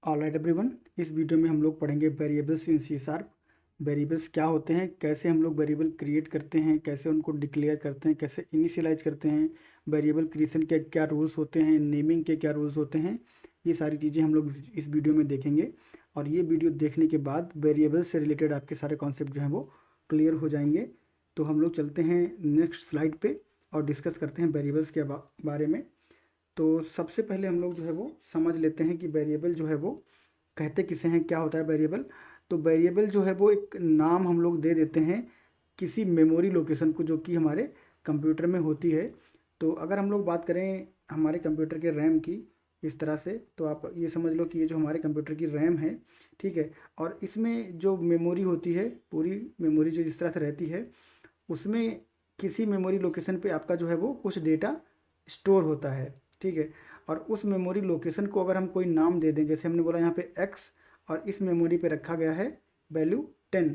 Alright everyone, इस video में हम लोग पढ़ेंगे variables in C sharp. Variables क्या होते हैं, कैसे हम लोग वेरिएबल क्रिएट करते हैं, कैसे उनको डिक्लेयर करते हैं, कैसे इनिशियलाइज करते हैं, वेरिएबल क्रिएशन के क्या रूल्स होते हैं, नेमिंग के क्या रूल्स होते हैं। ये सारी चीज़ें हम लोग इस वीडियो में देखेंगे। और ये वीडियो देखने के बाद वेरिएबल्स से रिलेटेड आपके सारे कॉन्सेप्ट जो हैं वो क्लियर हो जाएंगे। तो हम लोग चलते हैं नेक्स्ट स्लाइड पे और डिस्कस करते हैं वेरिएबल्स के बारे में। तो सबसे पहले हम लोग जो है वो समझ लेते हैं कि वेरिएबल जो है वो कहते किसे हैं, क्या होता है वेरिएबल। तो वेरिएबल जो है वो एक नाम हम लोग दे देते हैं किसी मेमोरी लोकेशन को जो कि हमारे कंप्यूटर में होती है। तो अगर हम लोग बात करें हमारे कंप्यूटर के रैम की इस तरह से, तो आप ये समझ लो कि ये जो हमारे कंप्यूटर की रैम है, ठीक है, और इसमें जो मेमोरी होती है, पूरी मेमोरी जो जिस तरह से रहती है, उसमें किसी मेमोरी लोकेशन पे आपका जो है वो कुछ डेटा स्टोर होता है, ठीक है। और उस मेमोरी लोकेशन को अगर हम कोई नाम दे दें, जैसे हमने बोला यहाँ पे x, और इस मेमोरी पे रखा गया है वैल्यू 10,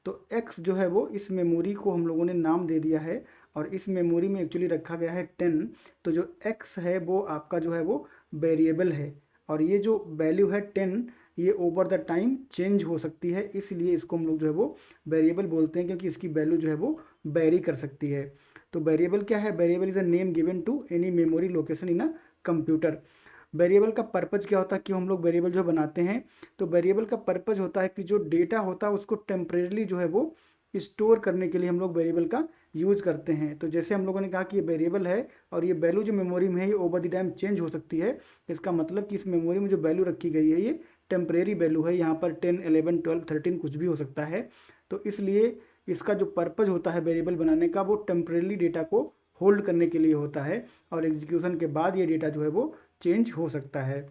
तो x जो है वो इस मेमोरी को हम लोगों ने नाम दे दिया है और इस मेमोरी में एक्चुअली रखा गया है 10। तो जो x है वो आपका जो है वो वेरिएबल है, और ये जो वैल्यू है 10, ये ओवर द टाइम चेंज हो सकती है, इसलिए इसको हम लोग जो है वो वेरिएबल बोलते हैं, क्योंकि इसकी वैल्यू जो है वो वेरी कर सकती है। तो वेरिएबल क्या है? Variable is a name given to any memory location in a computer. Variable का पर्पज क्या होता है, क्यों हम लोग वेरिएबल जो बनाते हैं? तो वेरिएबल का पर्पज होता है कि जो डेटा होता है उसको टेम्परेली जो है वो स्टोर करने के लिए हम लोग वेरिएबल का यूज करते हैं। तो जैसे हम लोगों ने कहा कि ये वेरिएबल है और ये वैल्यू जो मेमोरी में है ये ओवर द टाइम चेंज हो सकती है, इसका मतलब कि इस मेमोरी में जो वैल्यू रखी गई है ये टेम्परेरी वैल्यू है, यहाँ पर 10, 11, 12, 13 कुछ भी हो सकता है। तो इसलिए इसका जो पर्पज होता है वेरिएबल बनाने का, वो टेम्परेरी डेटा को होल्ड करने के लिए होता है, और एग्जीक्यूशन के बाद ये डेटा जो है वो चेंज हो सकता है।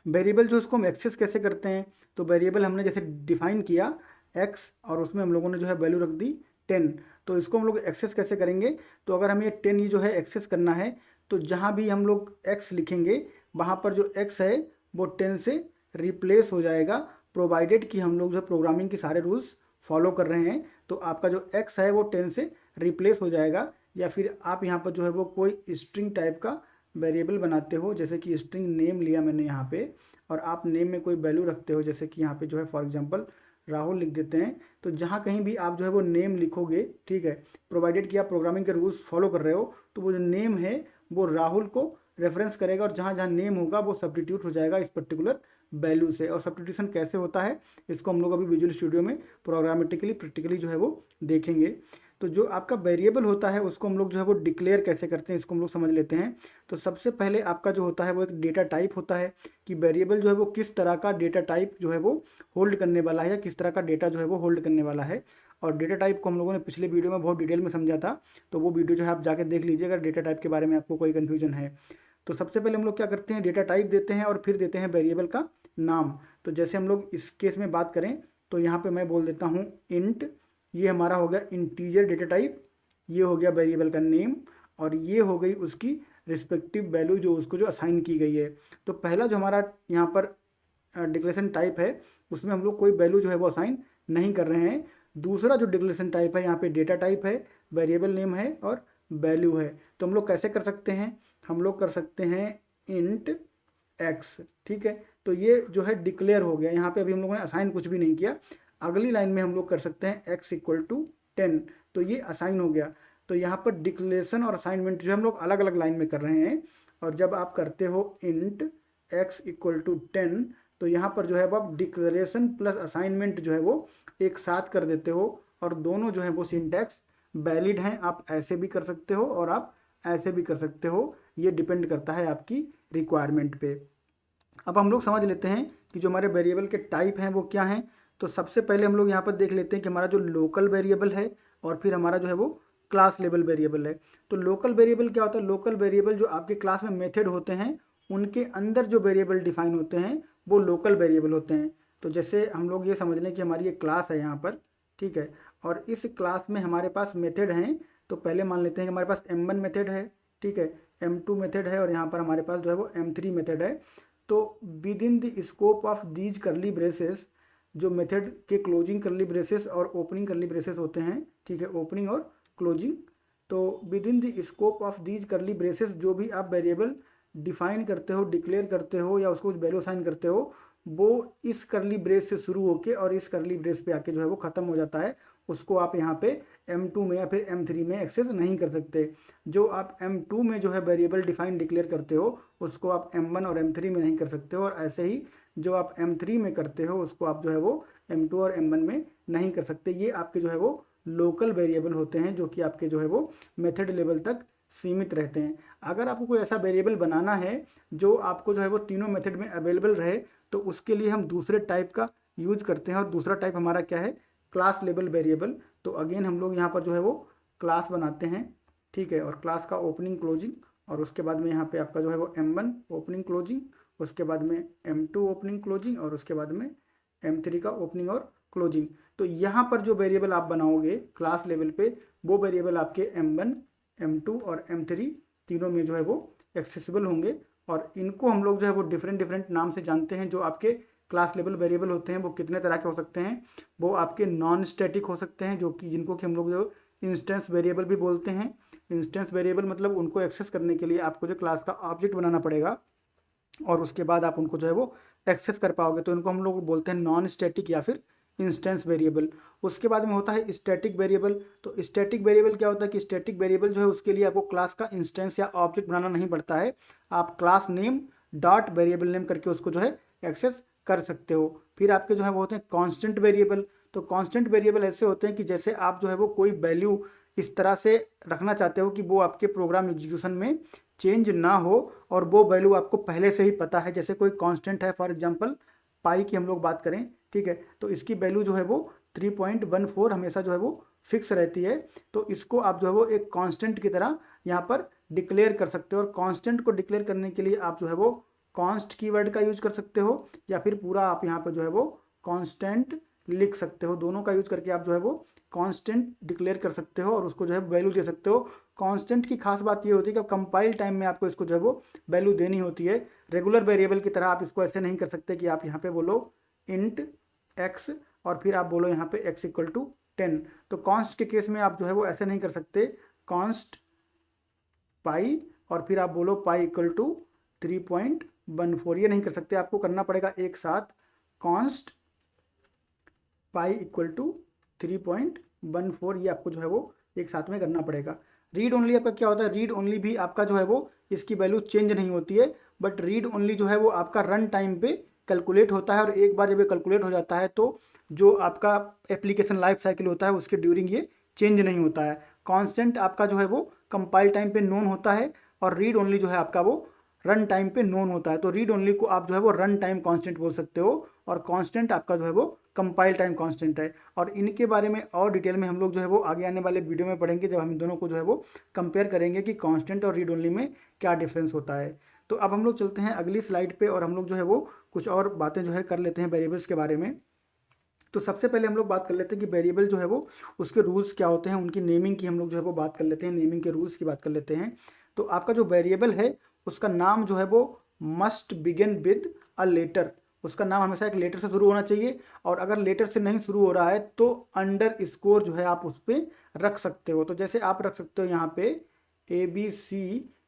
वेरिएबल जो इसको हम एक्सेस कैसे करते हैं? तो वेरिएबल हमने जैसे डिफाइन किया एक्स, और उसमें हम लोगों ने जो है वैल्यू रख दी 10। तो इसको हम लोग एक्सेस कैसे करेंगे? तो अगर हमें 10 ये जो है एक्सेस करना है, तो जहाँ भी हम लोग एक्स लिखेंगे वहाँ पर जो एक्स है वो 10 से रिप्लेस हो जाएगा, प्रोवाइडेड कि हम लोग जो प्रोग्रामिंग के सारे रूल्स फॉलो कर रहे हैं। तो आपका जो एक्स है वो 10 से रिप्लेस हो जाएगा। या फिर आप यहाँ पर जो है वो कोई स्ट्रिंग टाइप का वेरिएबल बनाते हो, जैसे कि स्ट्रिंग नेम लिया मैंने यहाँ पे, और आप नेम में कोई वैल्यू रखते हो, जैसे कि यहाँ पे जो है फॉर एग्जांपल राहुल लिख देते हैं। तो जहाँ कहीं भी आप जो है वो नेम लिखोगे, ठीक है, प्रोवाइडेड कि आप प्रोग्रामिंग के रूल्स फॉलो कर रहे हो, तो वो जो नेम है वो राहुल को रेफरेंस करेगा, और जहाँ जहाँ नेम होगा वो सब्स्टिट्यूट हो जाएगा इस पर्टिकुलर वैल्यू से। और सब्स्टिट्यूशन कैसे होता है इसको हम लोग अभी विजुअल स्टूडियो में प्रोग्रामेटिकली प्रैक्टिकली जो है वो देखेंगे। तो जो आपका वेरिएबल होता है उसको हम लोग जो है वो डिक्लेयर कैसे करते हैं, इसको हम लोग समझ लेते हैं। तो सबसे पहले आपका जो होता है वो एक डेटा टाइप होता है, कि वेरिएबल जो है वो किस तरह का डेटा टाइप जो है वो होल्ड करने वाला है, या किस तरह का डेटा जो है वो होल्ड करने वाला है। और डेटा टाइप को हम लोगों ने पिछले वीडियो में बहुत डिटेल में समझा था, तो वो वीडियो जो है आप जाके देख लीजिए अगर डेटा टाइप के बारे में आपको कोई कन्फ्यूजन है। तो सबसे पहले हम लोग क्या करते हैं, डेटा टाइप देते हैं और फिर देते हैं वेरिएबल का नाम। तो जैसे हम लोग इस केस में बात करें, तो यहाँ पे मैं बोल देता हूँ इंट, ये हमारा हो गया इंटीजर डेटा टाइप, ये हो गया वेरिएबल का नेम, और ये हो गई उसकी रिस्पेक्टिव वैल्यू जो उसको जो असाइन की गई है। तो पहला जो हमारा यहाँ पर डिक्लेरेशन टाइप है उसमें हम लोग कोई वैल्यू जो है वो असाइन नहीं कर रहे हैं। दूसरा जो डिक्लेरेशन टाइप है यहाँ पे डेटा टाइप है, वेरिएबल नेम है और वैल्यू है। तो हम लोग कैसे कर सकते हैं? हम लोग कर सकते हैं इंट एक्स, ठीक है। तो ये जो है डिक्लेयर हो गया, यहाँ पे अभी हम लोगों ने असाइन कुछ भी नहीं किया। अगली लाइन में हम लोग कर सकते हैं एक्स इक्वल टू 10, तो ये असाइन हो गया। तो यहाँ पर डिक्लेरेशन और असाइनमेंट जो हम लोग अलग अलग लाइन में कर रहे हैं। और जब आप करते हो इंट एक्स इक्वल टू 10, तो यहाँ पर जो है वो आप डिक्लेरेशन प्लस असाइनमेंट जो है वो एक साथ कर देते हो, और दोनों जो है वो सिंटैक्स वैलिड हैं। आप ऐसे भी कर सकते हो और आप ऐसे भी कर सकते हो, ये डिपेंड करता है आपकी रिक्वायरमेंट पे। अब हम लोग समझ लेते हैं कि जो हमारे वेरिएबल के टाइप हैं वो क्या हैं। तो सबसे पहले हम लोग यहाँ पर देख लेते हैं कि हमारा जो लोकल वेरिएबल है, और फिर हमारा जो है वो क्लास लेवल वेरिएबल है। तो लोकल वेरिएबल क्या होता है? लोकल वेरिएबल जो आपके क्लास में मेथड होते हैं उनके अंदर जो वेरिएबल डिफाइन होते हैं वो लोकल वेरिएबल होते हैं। तो जैसे हम लोग ये समझ लें कि हमारी एक क्लास है यहाँ पर, ठीक है, और इस क्लास में हमारे पास मेथड हैं। तो पहले मान लेते हैं कि हमारे पास m1 मेथड है, ठीक है, m2 मेथड है, और यहाँ पर हमारे पास जो है वो m3 मेथड है। तो with in the scope of these करली ब्रेसेस, जो मेथड के क्लोजिंग करली ब्रेसेस और ओपनिंग करली ब्रेसेस होते हैं, ठीक है, ओपनिंग और क्लोजिंग, तो with in the scope of these करली ब्रेसेस जो भी आप वेरिएबल डिफाइन करते हो, डिक्लेयर करते हो या उसको कुछ वैल्यू साइन करते हो, वो इस करली ब्रेस से शुरू होके और इस करली ब्रेस पे आके जो है वो ख़त्म हो जाता है। उसको आप यहाँ पे M2 में या फिर M3 में एक्सेस नहीं कर सकते। जो आप M2 में जो है वेरिएबल डिफाइन डिक्लेयर करते हो उसको आप M1 और M3 में नहीं कर सकते हो, और ऐसे ही जो आप M3 में करते हो उसको आप जो है वो M2 और M1 में नहीं कर सकते। ये आपके जो है वो लोकल वेरिएबल होते हैं जो कि आपके जो है वो मेथड लेवल तक सीमित रहते हैं। अगर आपको कोई ऐसा वेरिएबल बनाना है जो आपको जो है वो तीनों मेथड में अवेलेबल रहे, तो उसके लिए हम दूसरे टाइप का यूज करते हैं, और दूसरा टाइप हमारा क्या है, क्लास लेवल वेरिएबल। तो अगेन हम लोग यहाँ पर जो है वो क्लास बनाते हैं, ठीक है, और क्लास का ओपनिंग क्लोजिंग, और उसके बाद में यहाँ पे आपका जो है वो M1 ओपनिंग क्लोजिंग, उसके बाद में M2 ओपनिंग क्लोजिंग, और उसके बाद में M3 का ओपनिंग और क्लोजिंग। तो यहाँ पर जो वेरिएबल आप बनाओगे क्लास लेवल पे, वो वेरिएबल आपके M1, M2 और M3 तीनों में जो है वो एक्सेसिबल होंगे, और इनको हम लोग जो है वो डिफरेंट डिफरेंट नाम से जानते हैं। जो आपके क्लास लेवल वेरिएबल होते हैं वो कितने तरह के हो सकते हैं, वो आपके नॉन स्टैटिक हो सकते हैं, जो कि जिनको कि हम लोग जो इंस्टेंस वेरिएबल भी बोलते हैं। इंस्टेंस वेरिएबल मतलब उनको एक्सेस करने के लिए आपको जो क्लास का ऑब्जेक्ट बनाना पड़ेगा, और उसके बाद आप उनको जो है वो एक्सेस कर पाओगे, तो इनको हम लोग बोलते हैं नॉन स्टैटिक या फिर इंस्टेंस वेरिएबल। उसके बाद में होता है स्टैटिक वेरिएबल। तो स्टैटिक वेरिएबल क्या होता है कि स्टैटिक वेरिएबल जो है उसके लिए आपको क्लास का इंस्टेंस या ऑब्जेक्ट बनाना नहीं पड़ता है, आप class name dot variable name करके उसको जो है एक्सेस कर सकते हो। फिर आपके जो है वो होते हैं कांस्टेंट वेरिएबल। तो कांस्टेंट वेरिएबल ऐसे होते हैं कि जैसे आप जो है वो कोई वैल्यू इस तरह से रखना चाहते हो कि वो आपके प्रोग्राम एग्जीक्यूशन में चेंज ना हो, और वो वैल्यू आपको पहले से ही पता है। जैसे कोई कांस्टेंट है, फॉर एग्जांपल पाई की हम लोग बात करें, ठीक है, तो इसकी वैल्यू जो है वो 3.14 हमेशा जो है वो फिक्स रहती है। तो इसको आप जो है वो एक कांस्टेंट की तरह यहाँ पर डिक्लेयर कर सकते हो, और कांस्टेंट को डिक्लेयर करने के लिए आप जो है वो कॉन्स्ट कीवर्ड का यूज कर सकते हो, या फिर पूरा आप यहाँ पर जो है वो कांस्टेंट लिख सकते हो। दोनों का यूज करके आप जो है वो कांस्टेंट डिक्लेयर कर सकते हो और उसको जो है वैल्यू दे सकते हो। कांस्टेंट की खास बात ये होती है कि कंपाइल टाइम में आपको इसको जो है वो वैल्यू देनी होती है। रेगुलर वेरिएबल की तरह आप इसको ऐसे नहीं कर सकते कि आप यहाँ पे बोलो इंट x और फिर आप बोलो यहाँ पे x इक्वल टू 10। तो कॉन्स्ट के केस में आप जो है वो ऐसे नहीं कर सकते, कॉन्स्ट पाई और फिर आप बोलो पाई इक्वल टू 3.14, ये नहीं कर सकते। आपको करना पड़ेगा एक साथ कॉन्स्ट पाई इक्वल टू 3.14, ये आपको जो है वो एक साथ में करना पड़ेगा। रीड ओनली आपका क्या होता है, रीड ओनली भी आपका जो है वो इसकी वैल्यू चेंज नहीं होती है, बट रीड ओनली जो है वो आपका रन टाइम पे कैलकुलेट होता है, और एक बार जब ये कैलकुलेट हो जाता है तो जो आपका एप्लीकेशन लाइफ साइकिल होता है उसके ड्यूरिंग ये चेंज नहीं होता है। कॉन्स्टेंट आपका जो है वो कंपाइल टाइम पे नोन होता है, और रीड ओनली जो है आपका वो रन टाइम पे नोन होता है। तो रीड ओनली को आप जो है वो रन टाइम कांस्टेंट बोल सकते हो, और कांस्टेंट आपका जो है वो कंपाइल टाइम कांस्टेंट है। और इनके बारे में और डिटेल में हम लोग जो है वो आगे आने वाले वीडियो में पढ़ेंगे, जब हम इन दोनों को जो है वो कंपेयर करेंगे कि कांस्टेंट और रीड ओनली में क्या डिफरेंस होता है। तो अब हम लोग चलते हैं अगली स्लाइड पे, और हम लोग जो है वो कुछ और बातें जो है कर लेते हैं वेरिएबल्स के बारे में। तो सबसे पहले हम लोग बात कर लेते हैं कि वेरिएबल जो है वो उसके रूल्स क्या होते हैं, उनकी नेमिंग की हम लोग जो है वो बात कर लेते हैं, नेमिंग के रूल्स की बात कर लेते हैं। तो आपका जो वेरिएबल है उसका नाम जो है वो must begin with a letter, उसका नाम हमेशा एक लेटर से शुरू होना चाहिए, और अगर लेटर से नहीं शुरू हो रहा है तो अंडर स्कोर जो है आप उस पर रख सकते हो। तो जैसे आप रख सकते हो यहाँ पे ABC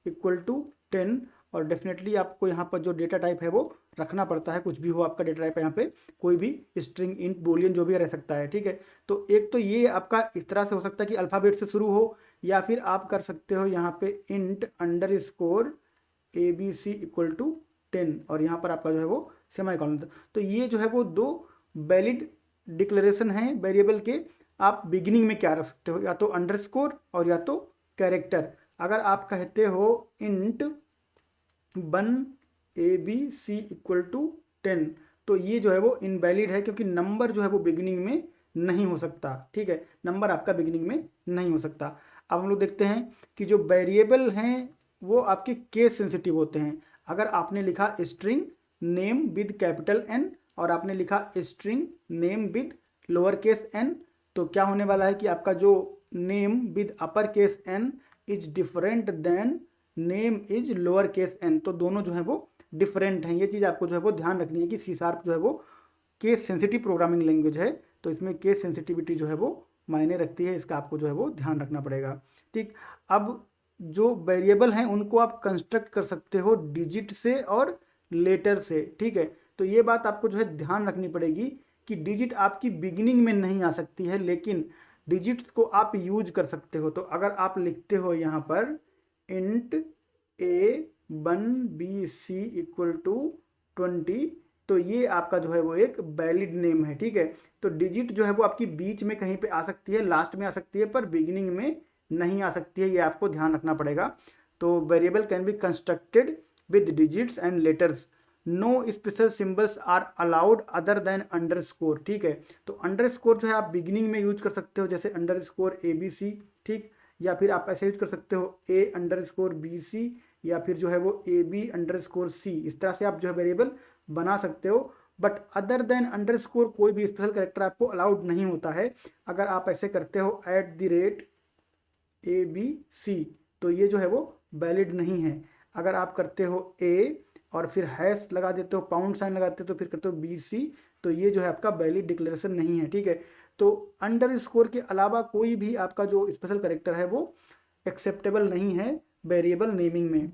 इक्वल टू 10, और डेफिनेटली आपको यहाँ पर जो डेटा टाइप है वो रखना पड़ता है, कुछ भी हो आपका डेटा टाइप यहाँ पे, कोई भी स्ट्रिंग इंट बोलियन जो भी रह सकता है, ठीक है। तो एक तो ये आपका इस तरह से हो सकता है कि अल्फ़ाबेट से शुरू हो, या फिर आप कर सकते हो यहाँ पे int underscore ABC equal to 10, और यहाँ पर आपका जो है वो सेमी कॉलन। तो ये जो है वो दो वैलिड डिक्लेरेशन हैं वेरिएबल के। आप बिगिनिंग में क्या रख सकते हो, या तो अंडरस्कोर और या तो कैरेक्टर। अगर आप कहते हो इंट 1ABC इक्वल टू 10, तो ये जो है वो इनवैलिड है, क्योंकि नंबर जो है वो बिगिनिंग में नहीं हो सकता, ठीक है, नंबर आपका बिगिनिंग में नहीं हो सकता। अब हम लोग देखते हैं कि जो वेरिएबल हैं वो आपके केस सेंसिटिव होते हैं। अगर आपने लिखा string name with capital N और आपने लिखा string name with lower case n, तो क्या होने वाला है कि आपका जो name with upper case n is different than name is lower case n, तो दोनों जो है वो डिफरेंट हैं। ये चीज़ आपको जो है वो ध्यान रखनी है कि C# जो है वो केस सेंसिटिव प्रोग्रामिंग लैंग्वेज है, तो इसमें केस सेंसिटिविटी जो है वो मायने रखती है, इसका आपको जो है वो ध्यान रखना पड़ेगा, ठीक। अब जो वेरिएबल हैं उनको आप कंस्ट्रक्ट कर सकते हो डिजिट से और लेटर से, ठीक है। तो ये बात आपको जो है ध्यान रखनी पड़ेगी कि डिजिट आपकी बिगिनिंग में नहीं आ सकती है, लेकिन डिजिट्स को आप यूज कर सकते हो। तो अगर आप लिखते हो यहाँ पर इंट A1BC = 20, तो ये आपका जो है वो एक वैलिड नेम है, ठीक है। तो डिजिट जो है वो आपकी बीच में कहीं पे आ सकती है, लास्ट में आ सकती है, पर बिगिनिंग में नहीं आ सकती है, ये आपको ध्यान रखना पड़ेगा। तो variable can be constructed with digits and letters, no special symbols are allowed other than underscore, ठीक है। तो अंडरस्कोर जो है आप बिगिनिंग में यूज कर सकते हो, जैसे अंडरस्कोर ABC, ठीक, या फिर आप ऐसे यूज कर सकते हो A_BC, या फिर जो है वो AB_C। इस तरह से आप जो है वेरिएबल बना सकते हो, बट अदर देन अंडरस्कोर कोई भी स्पेशल कैरेक्टर आपको अलाउड नहीं होता है। अगर आप ऐसे करते हो @ABC, तो ये जो है वो वैलिड नहीं है। अगर आप करते हो A और फिर हैश लगा देते हो, पाउंड साइन लगाते हो, तो फिर करते हो BC, तो ये जो है आपका वैलिड डिक्लेरेशन नहीं है, ठीक है। तो अंडरस्कोर के अलावा कोई भी आपका जो स्पेशल कैरेक्टर है वो एक्सेप्टेबल नहीं है वेरिएबल नेमिंग में।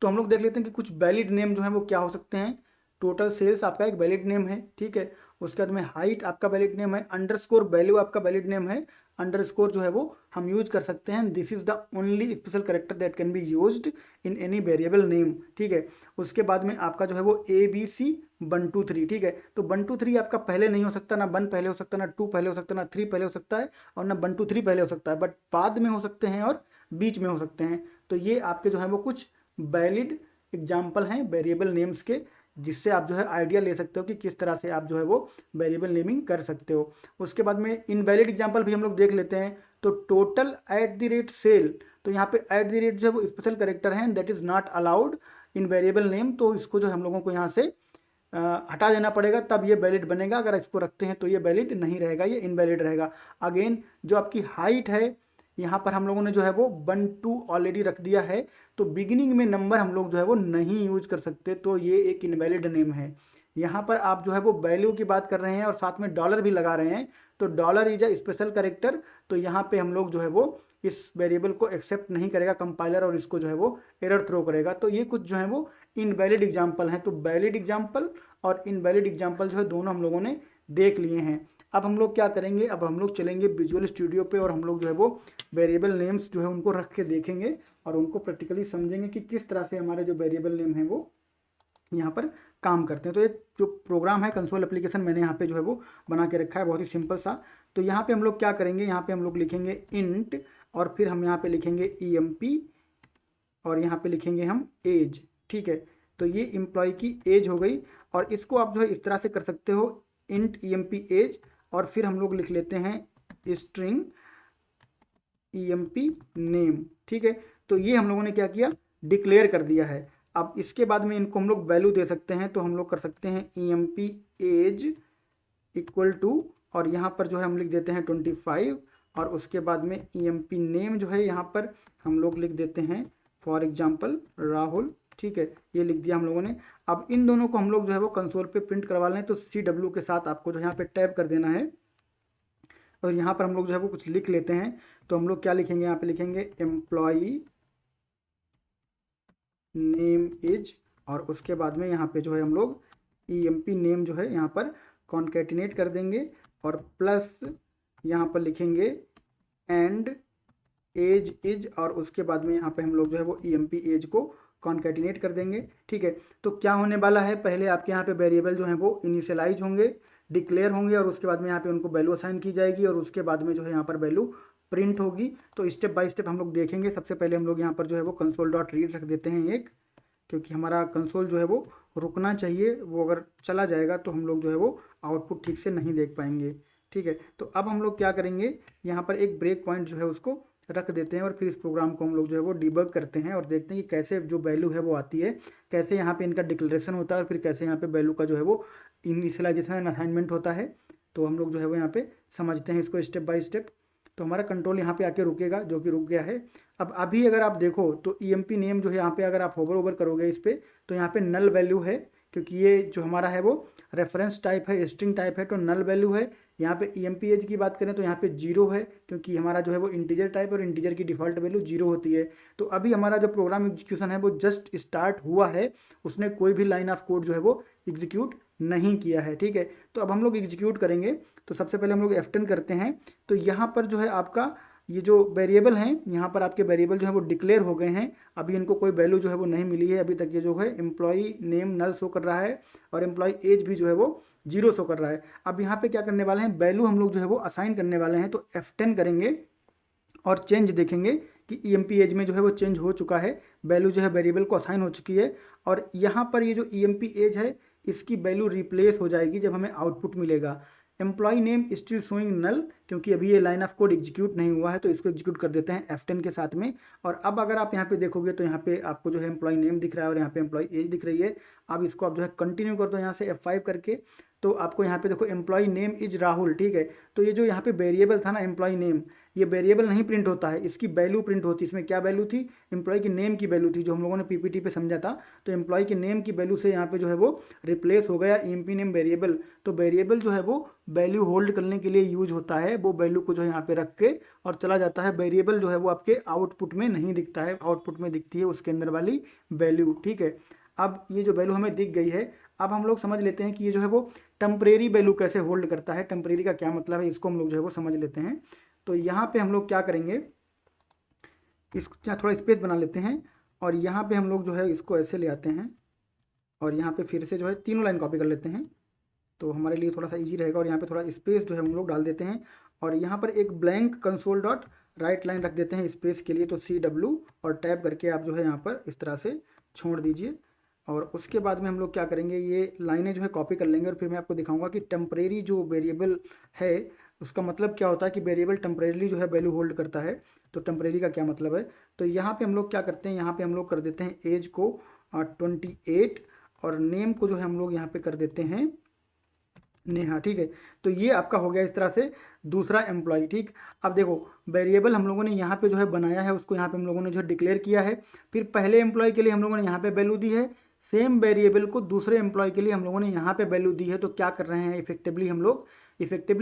तो हम लोग देख लेते हैं कि कुछ वैलिड नेम जो है वो क्या हो सकते हैं। टोटल सेल्स आपका एक वैलिड नेम है, ठीक है। उसके बाद में हाइट आपका वैलिड नेम है। अंडरस्कोर वैल्यू आपका वैलिड नेम है। अंडरस्कोर जो है वो हम यूज कर सकते हैं। This is the only special character that can be used in any variable name, ठीक है। उसके बाद में आपका जो है वो ABC 1 2 3, ठीक है। तो 1 2 3 आपका पहले नहीं हो सकता, ना 1 पहले हो सकता, ना 2 पहले हो सकता, ना 3 पहले हो सकता है, और ना 1 2 3 पहले हो सकता है, बट बाद में हो सकते हैं और बीच में हो सकते हैं। तो ये आपके जो है वो कुछ वैलिड एग्जाम्पल हैं वेरिएबल नेम्स के, जिससे आप जो है आइडिया ले सकते हो कि किस तरह से आप जो है वो वेरिएबल नेमिंग कर सकते हो। उसके बाद में इनवैलिड एग्जाम्पल भी हम लोग देख लेते हैं। तो टोटल @सेल, तो यहाँ पे @ जो है वो स्पेशल कैरेक्टर है, that is not allowed in variable name. तो इसको जो हम लोगों को यहाँ से हटा देना पड़ेगा, तब ये वैलिड बनेगा। अगर इसको रखते हैं तो ये वैलिड नहीं रहेगा, ये इनवैलिड रहेगा। अगेन जो आपकी हाइट है, यहाँ पर हम लोगों ने जो है वो 1 2 ऑलरेडी रख दिया है, तो बिगिनिंग में नंबर हम लोग जो है वो नहीं यूज कर सकते, तो ये एक इनवैलिड नेम है। यहाँ पर आप जो है वो वैल्यू की बात कर रहे हैं और साथ में डॉलर भी लगा रहे हैं, तो dollar is a special character, तो यहाँ पे हम लोग जो है वो इस वेरिएबल को एक्सेप्ट नहीं करेगा कंपाइलर, और इसको जो है वो एरर थ्रो करेगा। तो ये कुछ जो है वो इनवैलिड एग्जाम्पल हैं। तो वैलिड एग्जाम्पल और इनवैलिड एग्जाम्पल जो है दोनों हम लोगों ने देख लिए हैं। अब हम लोग क्या करेंगे, अब हम लोग चलेंगे विजुअल स्टूडियो पे, और हम लोग जो है वो वेरिएबल नेम्स जो है उनको रख के देखेंगे और उनको प्रैक्टिकली समझेंगे कि किस तरह से हमारे जो वेरिएबल नेम है वो यहाँ पर काम करते हैं। तो एक जो प्रोग्राम है कंसोल एप्लीकेशन मैंने यहाँ पे जो है वो बना के रखा है, बहुत ही सिंपल सा। तो यहाँ पे हम लोग क्या करेंगे, यहाँ पे हम लोग लिखेंगे इंट, और फिर हम यहाँ पे लिखेंगे EMP, और यहाँ पे लिखेंगे हम एज, ठीक है। तो ये एम्प्लॉय की एज हो गई, और इसको आप जो है इस तरह से कर सकते हो इंट EMP एज, और फिर हम लोग लिख लेते हैं स्ट्रिंग EMP नेम, ठीक है। तो ये हम लोगों ने क्या किया, डिक्लेयर कर दिया है। अब इसके बाद में इनको हम लोग वैल्यू दे सकते हैं, तो हम लोग कर सकते हैं EMP एज =, और यहाँ पर जो है हम लिख देते हैं 25, और उसके बाद में EMP नेम जो है यहाँ पर हम लोग लिख देते हैं फॉर एग्जाम्पल राहुल, ठीक है। ये लिख दिया हम लोगों ने। अब इन दोनों को हम लोग जो है वो कंसोल पे प्रिंट करवा लें, तो CW के साथ आपको जो यहाँ पे टैप कर देना है, और यहाँ पर हम लोग जो है वो कुछ लिख लेते हैं। तो हम लोग क्या लिखेंगे, यहाँ पे लिखेंगे एम्प्लॉई नेम इज, और उसके बाद में यहाँ पे जो है हम लोग EMP नेम जो है यहाँ पर कॉन्केटिनेट कर देंगे, और प्लस यहाँ पर लिखेंगे एंड एज इज, और उसके बाद में यहाँ पे हम लोग जो है वो EMP एज को कॉन्केटिनेट कर देंगे, ठीक है। तो क्या होने वाला है, पहले आपके यहाँ पे वेरिएबल जो है वो इनिशियलाइज होंगे, डिक्लेयर होंगे, और उसके बाद में यहाँ पे उनको वैल्यू असाइन की जाएगी, और उसके बाद में जो है यहाँ पर वैल्यू प्रिंट होगी। तो स्टेप बाय स्टेप हम लोग देखेंगे। सबसे पहले हम लोग यहाँ पर जो है वो console.read रख देते हैं एक, क्योंकि हमारा कंसोल जो है वो रुकना चाहिए, वो अगर चला जाएगा तो हम लोग जो है वो आउटपुट ठीक से नहीं देख पाएंगे, ठीक है। तो अब हम लोग क्या करेंगे, यहाँ पर एक ब्रेक पॉइंट जो है उसको रख देते हैं, और फिर इस प्रोग्राम को हम लोग जो है वो डिबग करते हैं, और देखते हैं कि कैसे जो वैल्यू है वो आती है, कैसे यहाँ पे इनका डिक्लेरेशन होता है, और फिर कैसे यहाँ पे वैल्यू का जो है वो इनिशियलाइजेशन एंड असाइनमेंट होता है। तो हम लोग जो है वो यहाँ पे समझते हैं इसको स्टेप बाय स्टेप। तो हमारा कंट्रोल यहाँ पे आके रुकेगा, जो कि रुक गया है। अब अभी अगर आप देखो तो EMP नेम जो है यहाँ पे अगर आप होवर ओवर करोगे इस पर, तो यहाँ पे नल वैल्यू है, क्योंकि ये जो हमारा है वो रेफरेंस टाइप है, स्ट्रिंग टाइप है, तो नल वैल्यू है। यहाँ पे ईएमपी एज की बात करें तो यहाँ पे 0 है, क्योंकि हमारा जो है वो इंटीजर टाइप और इंटीजर की डिफ़ॉल्ट वैल्यू 0 होती है। तो अभी हमारा जो प्रोग्राम एग्जीक्यूशन है वो जस्ट स्टार्ट हुआ है, उसने कोई भी लाइन ऑफ कोड जो है वो एग्जीक्यूट नहीं किया है, ठीक है। तो अब हम लोग एग्जीक्यूट करेंगे, तो सबसे पहले हम लोग F10 करते हैं। तो यहाँ पर जो है आपका ये जो वेरिएबल हैं, यहाँ पर आपके वेरिएबल जो है वो डिक्लेयर हो गए हैं। अभी इनको कोई वैल्यू जो है वो नहीं मिली है अभी तक। ये जो है एम्प्लॉई नेम नल शो कर रहा है और एम्प्लॉई एज भी जो है वो 0 शो कर रहा है। अब यहाँ पे क्या करने वाले हैं, वैल्यू हम लोग जो है वो असाइन करने वाले हैं। तो F10 करेंगे और चेंज देखेंगे कि ईएमपी एज में जो है वो चेंज हो चुका है, वैल्यू जो है वेरिएबल को असाइन हो चुकी है। और यहाँ पर ये जो ईएमपी एज है इसकी वैल्यू रिप्लेस हो जाएगी जब हमें आउटपुट मिलेगा। एम्प्लॉय नेम स्टिल शोइंग नल, क्योंकि अभी ये लाइन ऑफ कोड एग्जीक्यूट नहीं हुआ है, तो इसको एग्जीक्यूट कर देते हैं F10 के साथ में। और अब अगर आप यहाँ पे देखोगे तो यहाँ पे आपको जो है एम्प्लॉय नेम दिख रहा है और यहाँ पे एम्प्लॉय एज दिख रही है। अब इसको आप जो है कंटिन्यू कर दो यहाँ से F5 करके, तो आपको यहाँ पे देखो एम्प्लॉय नेम इज राहुल, ठीक है। तो ये जो यहाँ पे वेरिएबल था ना एम्प्लॉय नेम, ये वेरिएबल नहीं प्रिंट होता है, इसकी वैल्यू प्रिंट होती है। इसमें क्या वैल्यू थी, एम्प्लॉय की नेम की वैल्यू थी, जो हम लोगों ने पीपीटी पे समझा था। तो एम्प्लॉय की नेम की वैल्यू से यहाँ पे जो है वो रिप्लेस हो गया ईएमपी नेम वेरिएबल। तो वेरिएबल जो है वो वैल्यू होल्ड करने के लिए यूज होता है, वो वैल्यू को जो है यहाँ पे रख के और चला जाता है। वेरिएबल जो है वो आपके आउटपुट में नहीं दिखता है, आउटपुट में दिखती है उसके अंदर वाली वैल्यू, ठीक है। अब ये जो वैल्यू हमें दिख गई है, अब हम लोग समझ लेते हैं कि ये जो है वो टेम्परेरी वैल्यू कैसे होल्ड करता है। टेम्परेरी का क्या मतलब है, इसको हम लोग जो है वो समझ लेते हैं। तो यहाँ पे हम लोग क्या करेंगे, इसको यहाँ थोड़ा स्पेस बना लेते हैं और यहाँ पे हम लोग जो है इसको ऐसे ले आते हैं और यहाँ पे फिर से जो है तीनों लाइन कॉपी कर लेते हैं, तो हमारे लिए थोड़ा सा इजी रहेगा। और यहाँ पे थोड़ा स्पेस जो है हम लोग डाल देते हैं और यहाँ पर एक blank console dot right line रख देते हैं स्पेस के लिए। तो CW और टैब करके आप जो है यहाँ पर इस तरह से छोड़ दीजिए। और उसके बाद में हम लोग क्या करेंगे, ये लाइनें जो है कॉपी कर लेंगे और फिर मैं आपको दिखाऊंगा कि टेम्परेरी जो वेरिएबल है उसका मतलब क्या होता है, कि वेरिएबल टेम्परेरी जो है वैल्यू होल्ड करता है। तो टेम्परेरी का क्या मतलब है, तो यहाँ पे हम लोग क्या करते हैं, यहाँ पे हम लोग कर देते हैं एज को 28 और नेम को जो है हम लोग यहाँ पे कर देते हैं नेहा, ठीक है। तो ये आपका हो गया इस तरह से दूसरा एम्प्लॉय, ठीक। अब देखो वेरिएबल हम लोगों ने यहाँ पे जो है बनाया है, उसको यहाँ पे हम लोगों ने जो है डिक्लेयर किया है। फिर पहले एम्प्लॉय के लिए हम लोगों ने यहाँ पे वैल्यू दी है, सेम वेरिएबल को दूसरे एम्प्लॉय के लिए हम लोगों ने यहाँ पे वैल्यू दी है। तो क्या कर रहे हैं, इफेक्टिवली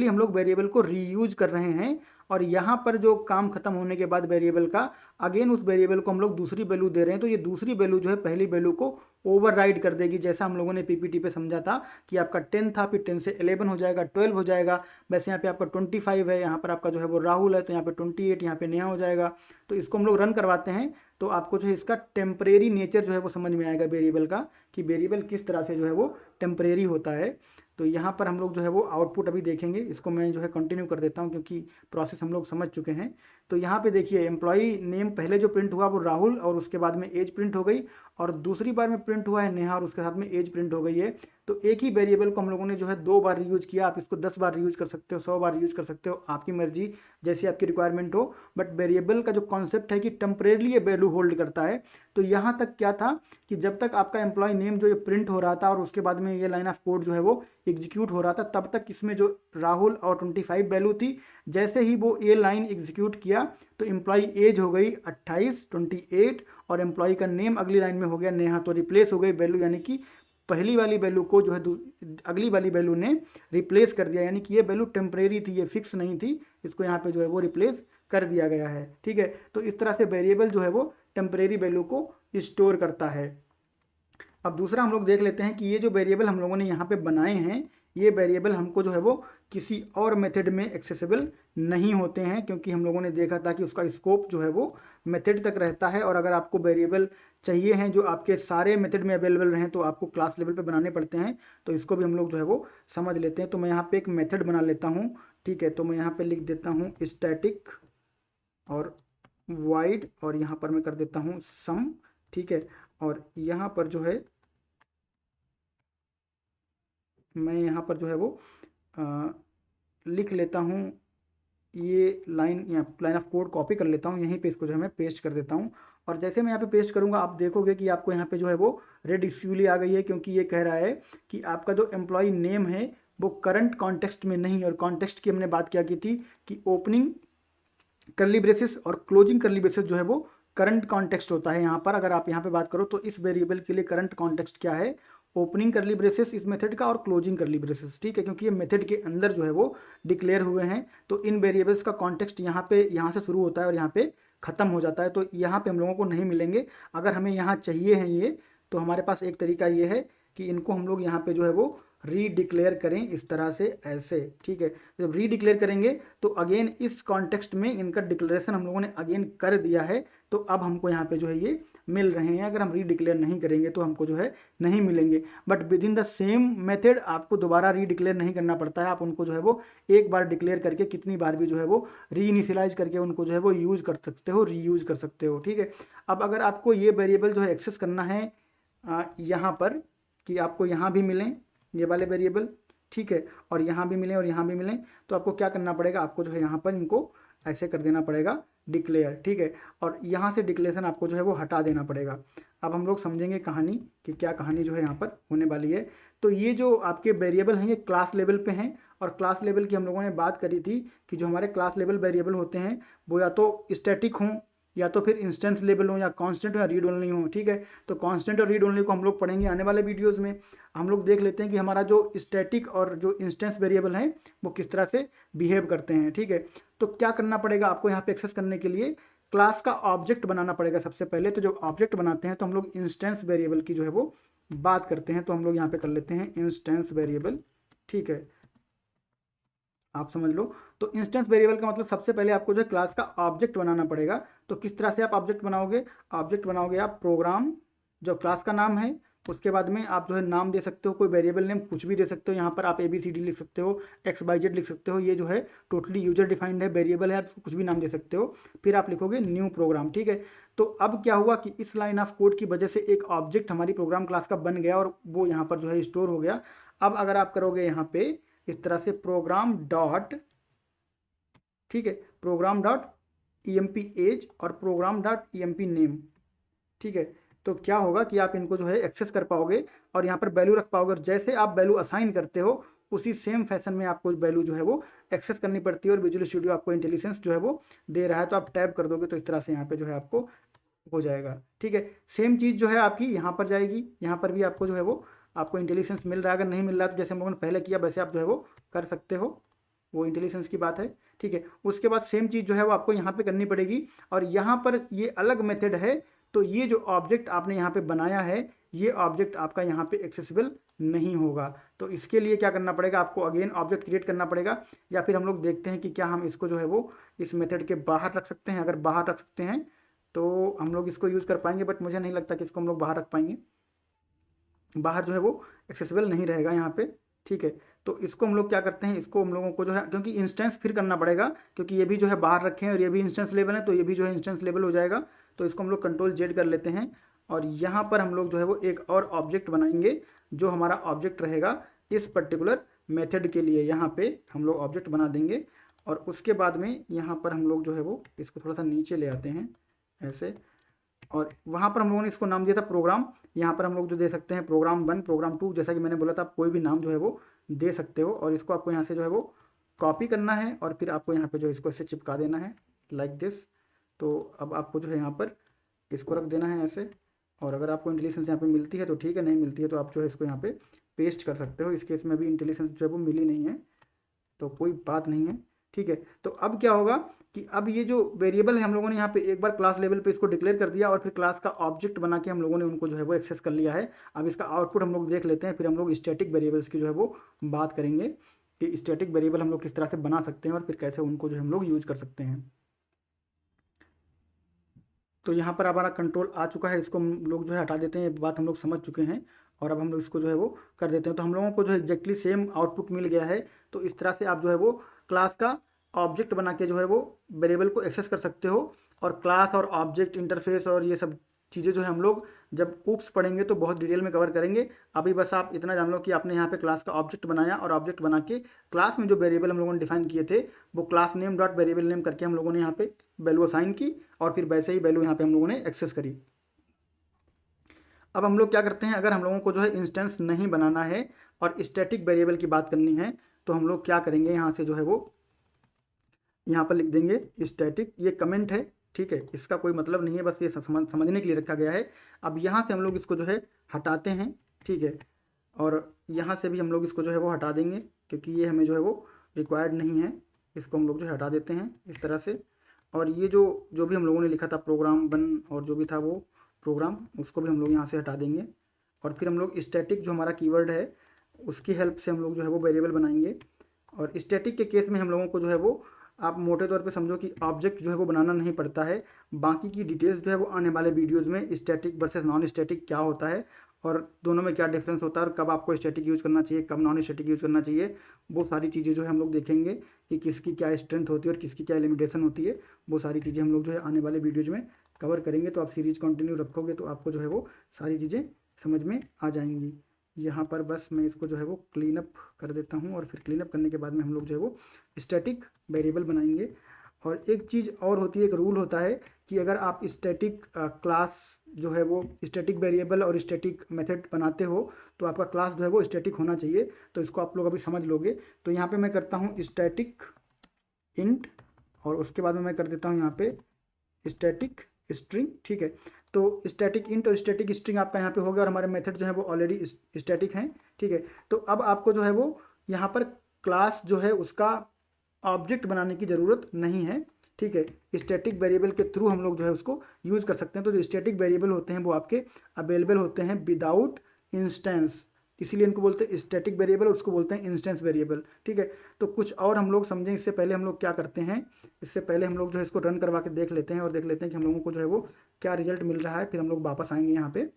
हम लोग वेरिएबल को रीयूज कर रहे हैं। और यहाँ पर जो काम खत्म होने के बाद वेरिएबल का, अगेन उस वेरिएबल को हम लोग दूसरी वैल्यू दे रहे हैं। तो ये दूसरी वैल्यू जो है पहली वैल्यू को ओवरराइड कर देगी, जैसा हम लोगों ने पीपीटी पे समझा था कि आपका 10 था, फिर 10 से 11 हो जाएगा, 12 हो जाएगा। वैसे यहाँ पे आपका 25 है, यहाँ पर आपका जो है वो राहुल है, तो यहाँ पे 28, यहाँ पे नेहा हो जाएगा। तो इसको हम लोग रन करवाते हैं, तो आपको जो है इसका टेम्परेरी नेचर जो है वो समझ में आएगा वेरिएबल का, कि वेरिएबल किस तरह से जो है वो टेम्परेरी होता है। तो यहाँ पर हम लोग जो है वो आउटपुट अभी देखेंगे। इसको मैं जो है कंटिन्यू कर देता हूँ क्योंकि प्रोसेस हम लोग समझ चुके हैं। तो यहाँ पे देखिए एम्प्लॉई नेम पहले जो प्रिंट हुआ वो राहुल और उसके बाद में एज प्रिंट हो गई, और दूसरी बार में प्रिंट हुआ है नेहा और उसके साथ में एज प्रिंट हो गई है। तो एक ही वेरिएबल को हम लोगों ने जो है 2 बार यूज किया। आप इसको 10 बार यूज कर सकते हो, 100 बार यूज कर सकते हो, आपकी मर्जी, जैसी आपकी रिक्वायरमेंट हो। बट वेरिएबल का जो कॉन्सेप्ट है कि टेम्परेरली ये वैल्यू होल्ड करता है। तो यहाँ तक क्या था कि जब तक आपका एम्प्लॉय नेम जो ये प्रिंट हो रहा था और उसके बाद में ये लाइन ऑफ कोड जो है वो एग्जीक्यूट हो रहा था, तब तक इसमें जो राहुल और 25 वैल्यू थी, जैसे ही वो ये लाइन एग्जीक्यूट किया तो एम्प्लॉय एज हो गई 28, 28 और एम्प्लॉय का नेम अगली लाइन में हो गया नेहा। तो रिप्लेस हो गई वैल्यू, यानी कि पहली वाली वैल्यू को जो है अगली वाली वैल्यू ने रिप्लेस कर दिया, यानी कि ये वैल्यू टेम्परेरी थी, ये फिक्स नहीं थी, इसको यहाँ पे जो है वो रिप्लेस कर दिया गया है, ठीक है। तो इस तरह से वेरिएबल जो है वो टेम्परेरी वैल्यू को स्टोर करता है। अब दूसरा हम लोग देख लेते हैं कि ये जो वेरिएबल हम लोगों ने यहाँ पे बनाए हैं, ये वेरिएबल हमको जो है वो किसी और मेथड में एक्सेसिबल नहीं होते हैं, क्योंकि हम लोगों ने देखा था कि उसका स्कोप जो है वो मेथड तक रहता है। और अगर आपको वेरिएबल चाहिए हैं जो आपके सारे मेथड में अवेलेबल रहें तो आपको क्लास लेवल पे बनाने पड़ते हैं। तो इसको भी हम लोग जो है वो समझ लेते हैं। तो मैं यहाँ पे एक मेथड बना लेता हूँ, ठीक है। तो मैं यहाँ पे लिख देता हूँ स्टैटिक और वाइड, और यहाँ पर मैं कर देता हूँ सम, ठीक है। और यहाँ पर जो है मैं यहाँ पर जो है वो लिख लेता हूँ, ये लाइन ऑफ कोड कॉपी कर लेता हूँ, यहीं पे इसको जो है मैं पेस्ट कर देता हूँ। और जैसे मैं यहाँ पे पेस्ट करूँगा आप देखोगे कि आपको यहाँ पे जो है वो रेड स्क्यूली आ गई है, क्योंकि ये कह रहा है कि आपका जो एम्प्लॉय नेम है वो करंट कॉन्टेक्स्ट में नहीं। और कॉन्टेक्स्ट की हमने बात क्या की थी कि ओपनिंग कर्ली ब्रेसेस और क्लोजिंग कर्ली ब्रेसेस जो है वो करंट कॉन्टेक्स्ट होता है। यहाँ पर अगर आप यहाँ पे बात करो तो इस वेरिएबल के लिए करंट कॉन्टेक्स्ट क्या है, ओपनिंग करली ब्रेसेस इस मेथड का और क्लोजिंग करली ब्रेसेस, ठीक है, क्योंकि ये मेथड के अंदर जो है वो डिक्लेयर हुए हैं। तो इन वेरिएबल्स का कॉन्टेक्स्ट यहाँ से शुरू होता है और यहाँ पे ख़त्म हो जाता है, तो यहाँ पे हम लोगों को नहीं मिलेंगे। अगर हमें यहाँ चाहिए हैं ये, तो हमारे पास एक तरीका ये है कि इनको हम लोग यहाँ पे जो है वो रीडिक्लेयर करें इस तरह से, ऐसे, ठीक है। जब रीडिक्लेयर करेंगे तो अगेन इस कॉन्टेक्स्ट में इनका डिक्लेरेशन हम लोगों ने अगेन कर दिया है, तो अब हमको यहाँ पे जो है ये मिल रहे हैं। अगर हम रीडिक्लेयर नहीं करेंगे तो हमको जो है नहीं मिलेंगे। But with in the same method आपको दोबारा रीडिक्लेयर नहीं करना पड़ता है, आप उनको जो है वो एक बार डिक्लेयर करके कितनी बार भी जो है वो रीइनिशियलाइज करके उनको जो है वो यूज़ कर सकते हो, रीयूज़ कर सकते हो, ठीक है। अब अगर आपको ये वेरिएबल जो है एक्सेस करना है यहाँ पर, कि आपको यहाँ भी मिलें ये वाले वेरिएबल, ठीक है, और यहाँ भी मिलें और यहाँ भी मिलें, तो आपको क्या करना पड़ेगा, आपको जो है यहाँ पर इनको ऐसे कर देना पड़ेगा डिक्लेयर, ठीक है, और यहाँ से डिक्लेरेशन आपको जो है वो हटा देना पड़ेगा। अब हम लोग समझेंगे कहानी कि क्या कहानी जो है यहाँ पर होने वाली है। तो ये जो आपके वेरिएबल हैं ये क्लास लेवल पे हैं, और क्लास लेवल की हम लोगों ने बात करी थी कि जो हमारे क्लास लेवल वेरिएबल होते हैं वो या तो स्टैटिक हों, या तो फिर इंस्टेंस लेवल हो, या कांस्टेंट या रीड ओनली हो, ठीक है। तो कांस्टेंट और रीड ओनली को हम लोग पढ़ेंगे आने वाले वीडियोस में। हम लोग देख लेते हैं कि हमारा जो स्टैटिक और जो इंस्टेंस वेरिएबल हैं वो किस तरह से बिहेव करते हैं, ठीक है। तो क्या करना पड़ेगा आपको यहाँ पे एक्सेस करने के लिए, क्लास का ऑब्जेक्ट बनाना पड़ेगा सबसे पहले। तो जब ऑब्जेक्ट बनाते हैं तो हम लोग इंस्टेंस वेरिएबल की जो है वो बात करते हैं, तो हम लोग यहाँ पे कर लेते हैं इंस्टेंस वेरिएबल, ठीक है, आप समझ लो। तो इंस्टेंस वेरिएबल का मतलब सबसे पहले आपको जो है क्लास का ऑब्जेक्ट बनाना पड़ेगा। तो किस तरह से आप ऑब्जेक्ट बनाओगे, ऑब्जेक्ट बनाओगे आप प्रोग्राम, जो क्लास का नाम है, उसके बाद में आप जो है नाम दे सकते हो, कोई वेरिएबल नेम कुछ भी दे सकते हो। यहाँ पर आप ABCD लिख सकते हो, XYZ लिख सकते हो, ये जो है टोटली यूजर डिफाइंड है, वेरिएबल है, आप कुछ भी नाम दे सकते हो। फिर आप लिखोगे न्यू प्रोग्राम, ठीक है। तो अब क्या हुआ कि इस लाइन ऑफ कोड की वजह से एक ऑब्जेक्ट हमारी प्रोग्राम क्लास का बन गया और वो यहाँ पर जो है स्टोर हो गया। अब अगर आप करोगे यहाँ पे इस तरह से प्रोग्राम डॉट, ठीक है, प्रोग्राम डॉट EMP एज और प्रोग्राम डॉट EMP नेम, ठीक है, तो क्या होगा कि आप इनको जो है एक्सेस कर पाओगे और यहाँ पर वैल्यू रख पाओगे। और जैसे आप वैल्यू असाइन करते हो उसी सेम फैशन में आपको वैल्यू जो है वो एक्सेस करनी पड़ती है। और विजुअल स्टूडियो आपको इंटेलिजेंस जो है वो दे रहा है, तो आप टैब कर दोगे तो इस तरह से यहाँ पे जो है आपको हो जाएगा, ठीक है। सेम चीज़ जो है आपकी यहाँ पर जाएगी, यहाँ पर भी आपको जो है वो आपको इंटेलिजेंस मिल रहा है। अगर नहीं मिल रहा है तो जैसे हम लोगों ने पहले किया वैसे आप जो है वो कर सकते हो, वो इंटेलिजेंस की बात है, ठीक है। उसके बाद सेम चीज़ जो है वो आपको यहाँ पे करनी पड़ेगी। और यहाँ पर ये अलग मेथड है, तो ये जो ऑब्जेक्ट आपने यहाँ पे बनाया है ये ऑब्जेक्ट आपका यहाँ पे एक्सेसिबल नहीं होगा। तो इसके लिए क्या करना पड़ेगा, आपको अगेन ऑब्जेक्ट क्रिएट करना पड़ेगा, या फिर हम लोग देखते हैं कि क्या हम इसको जो है वो इस मेथड के बाहर रख सकते हैं। अगर बाहर रख सकते हैं तो हम लोग इसको यूज़ कर पाएंगे, बट मुझे नहीं लगता कि इसको हम लोग बाहर रख पाएंगे, बाहर जो है वो एक्सेसिबल नहीं रहेगा यहाँ पे, ठीक है। तो इसको हम लोग क्या करते हैं, इसको हम लोगों को जो है, क्योंकि इंस्टेंस फिर करना पड़ेगा, क्योंकि ये भी जो है बाहर रखे हैं और ये भी इंस्टेंस लेवल है, तो ये भी जो है इंस्टेंस लेवल हो जाएगा। तो इसको हम लोग Ctrl Z कर लेते हैं और यहाँ पर हम लोग जो है वो एक और ऑब्जेक्ट बनाएंगे, जो हमारा ऑब्जेक्ट रहेगा इस पर्टिकुलर मेथड के लिए। यहाँ पे हम लोग ऑब्जेक्ट बना देंगे और उसके बाद में यहाँ पर हम लोग जो है वो इसको थोड़ा सा नीचे ले आते हैं ऐसे, और वहाँ पर हम लोगों ने इसको नाम दिया था प्रोग्राम। यहाँ पर हम लोग जो दे सकते हैं प्रोग्राम 1, प्रोग्राम 2, जैसा कि मैंने बोला था आप कोई भी नाम जो है वो दे सकते हो। और इसको आपको यहाँ से जो है वो कॉपी करना है और फिर आपको यहाँ पे जो है इसको ऐसे चिपका देना है लाइक दिस। तो अब आपको जो है यहाँ पर इसको रख देना है ऐसे, और अगर आपको इंटेलिजेंस यहाँ पे मिलती है तो ठीक है, नहीं मिलती है तो आप जो है इसको यहाँ पे पेस्ट कर सकते हो। इस केस में भी इंटेलिजेंस जो है वो मिली नहीं है तो कोई बात नहीं है, ठीक है। तो अब क्या होगा कि अब ये जो वेरिएबल है हम लोगों ने यहाँ पे एक बार क्लास लेवल पे इसको डिक्लेयर कर दिया और फिर क्लास का ऑब्जेक्ट बना के हम लोगों ने उनको जो है वो एक्सेस कर लिया है। अब इसका आउटपुट हम लोग देख लेते हैं, फिर हम लोग स्टैटिक वेरिएबल्स की जो है वो बात करेंगे कि स्टैटिक वेरिएबल हम लोग किस तरह से बना सकते हैं और फिर कैसे उनको जो हम लोग यूज कर सकते हैं। तो यहाँ पर हमारा कंट्रोल आ चुका है, इसको हम लोग जो है हटा देते हैं, ये बात हम लोग समझ चुके हैं। और अब हम लोग इसको जो है वो कर देते हैं, तो हम लोगों को जो है एग्जैक्टली सेम आउटपुट मिल गया है। तो इस तरह से आप जो है वो क्लास का ऑब्जेक्ट बना के जो है वो वेरिएबल को एक्सेस कर सकते हो। और क्लास और ऑब्जेक्ट इंटरफेस और ये सब चीज़ें जो है हम लोग जब ऊप्स पढ़ेंगे तो बहुत डिटेल में कवर करेंगे। अभी बस आप इतना जान लो कि आपने यहाँ पे क्लास का ऑब्जेक्ट बनाया और ऑब्जेक्ट बना के क्लास में जो वेरिएबल हम लोगों ने डिफाइन किए थे वो class name dot variable name करके हम लोगों ने यहाँ पे वैल्यू असाइन की और फिर वैसे ही वैल्यू यहाँ पे हम लोगों ने एक्सेस करी। अब हम लोग क्या करते हैं, अगर हम लोगों को जो है इंस्टेंस नहीं बनाना है और स्टैटिक वेरिएबल की बात करनी है तो हम लोग क्या करेंगे, यहाँ से जो है वो यहाँ पर लिख देंगे स्टैटिक। ये कमेंट है, ठीक है, इसका कोई मतलब नहीं है, बस ये समझने के लिए रखा गया है। अब यहाँ से हम लोग इसको जो है हटाते हैं, ठीक है। और यहाँ से भी हम लोग इसको जो है वो हटा देंगे, क्योंकि ये हमें जो है वो रिक्वायर्ड नहीं है। इसको हम लोग जो है हटा देते हैं इस तरह से। और ये जो जो भी हम लोगों ने लिखा था प्रोग्राम 1 और जो भी था वो प्रोग्राम, उसको भी हम लोग यहाँ से हटा देंगे। और फिर हम लोग स्टैटिक जो हमारा कीवर्ड है उसकी हेल्प से हम लोग जो है वो वेरिएबल बनाएंगे। और स्टैटिक के केस में हम लोगों को जो है वो, आप मोटे तौर पे समझो कि ऑब्जेक्ट जो है वो बनाना नहीं पड़ता है। बाकी की डिटेल्स जो है वो आने वाले वीडियोज़ में स्टैटिक वर्सेस नॉन स्टैटिक क्या होता है और दोनों में क्या डिफरेंस होता है और कब आपको स्टैटिक यूज़ करना चाहिए, कब नॉन स्टैटिक यूज़ करना चाहिए, वो सारी चीज़ें जो है हम लोग देखेंगे कि किसकी क्या स्ट्रेंथ होती है और किसकी क्या लिमिटेशन होती है। वो सारी चीज़ें हम लोग जो है आने वाले वीडियोज़ में कवर करेंगे। तो आप सीरीज कंटिन्यू रखोगे तो आपको जो है वो सारी चीज़ें समझ में आ जाएंगी। यहाँ पर बस मैं इसको जो है वो क्लीन अप कर देता हूँ और फिर क्लीन अप करने के बाद में हम लोग जो है वो स्टैटिक वेरिएबल बनाएंगे। और एक चीज़ और होती है, एक रूल होता है कि अगर आप स्टैटिक क्लास जो है वो स्टैटिक वेरिएबल और स्टैटिक मेथड बनाते हो तो आपका क्लास जो है वो स्टैटिक होना चाहिए। तो इसको आप लोग अभी समझ लोगे। तो यहाँ पे मैं करता हूँ स्टैटिक इंट और उसके बाद में मैं कर देता हूँ यहाँ पे स्टैटिक स्ट्रिंग। ठीक है, तो स्टैटिक इंट और स्टैटिक स्ट्रिंग आपका यहाँ पे हो गया और हमारे मेथड जो है वो ऑलरेडी स्टैटिक हैं। ठीक है, तो अब आपको जो है वो यहाँ पर क्लास जो है उसका ऑब्जेक्ट बनाने की ज़रूरत नहीं है। ठीक है, स्टैटिक वेरिएबल के थ्रू हम लोग जो है उसको यूज़ कर सकते हैं। तो जो स्टैटिक वेरिएबल होते हैं वो आपके अवेलेबल होते हैं विदाउट इंस्टेंस, इसीलिए इनको बोलते हैं स्टैटिक वेरिएबल और उसको बोलते हैं इंस्टेंस वेरिएबल। ठीक है, तो कुछ और हम लोग समझें इससे पहले हम लोग क्या करते हैं। इससे पहले हम लोग जो है इसको रन करवा के देख लेते हैं और देख लेते हैं कि हम लोगों को जो है वो क्या रिजल्ट मिल रहा है। फिर हम लोग वापस आएंगे यहाँ पे।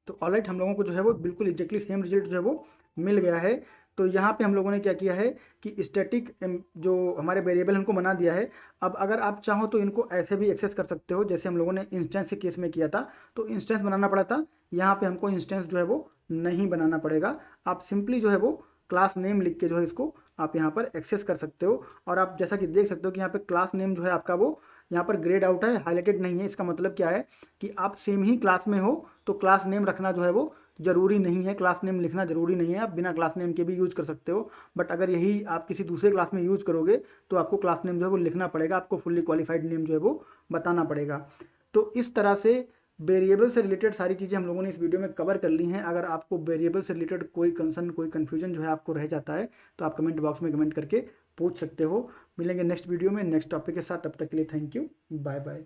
तो ऑलराइट, हम लोगों को जो है वो बिल्कुल एग्जैक्टली सेम रिजल्ट जो है वो मिल गया है। तो यहाँ पे हम लोगों ने क्या किया है कि स्टैटिक जो हमारे वेरिएबल हमको बना दिया है। अब अगर आप चाहो तो इनको ऐसे भी एक्सेस कर सकते हो जैसे हम लोगों ने इंस्टेंस के केस में किया था। तो इंस्टेंस बनाना पड़ा था, यहाँ पे हमको इंस्टेंस जो है वो नहीं बनाना पड़ेगा। आप सिंपली जो है वो क्लास नेम लिख के जो है इसको आप यहाँ पर एक्सेस कर सकते हो। और आप जैसा कि देख सकते हो कि यहाँ पे क्लास नेम जो है आपका वो यहाँ पर ग्रेड आउट है, हाईलाइटेड नहीं है। इसका मतलब क्या है कि आप सेम ही क्लास में हो तो क्लास नेम रखना जो है वो ज़रूरी नहीं है, क्लास नेम लिखना ज़रूरी नहीं है। आप बिना क्लास नेम के भी यूज़ कर सकते हो। बट अगर यही आप किसी दूसरे क्लास में यूज़ करोगे तो आपको क्लास नेम जो है वो लिखना पड़ेगा, आपको फुल्ली क्वालिफाइड नेम जो है वो बताना पड़ेगा। तो इस तरह से वेरिएबल से रिलेटेड सारी चीज़ें हम लोगों ने इस वीडियो में कवर कर ली हैं। अगर आपको वेरिएबल से रिलेटेड कोई कंसर्न, कोई कन्फ्यूजन जो है आपको रह जाता है तो आप कमेंट बॉक्स में कमेंट करके पूछ सकते हो। मिलेंगे नेक्स्ट वीडियो में नेक्स्ट टॉपिक के साथ, तब तक के लिए थैंक यू, बाय बाय।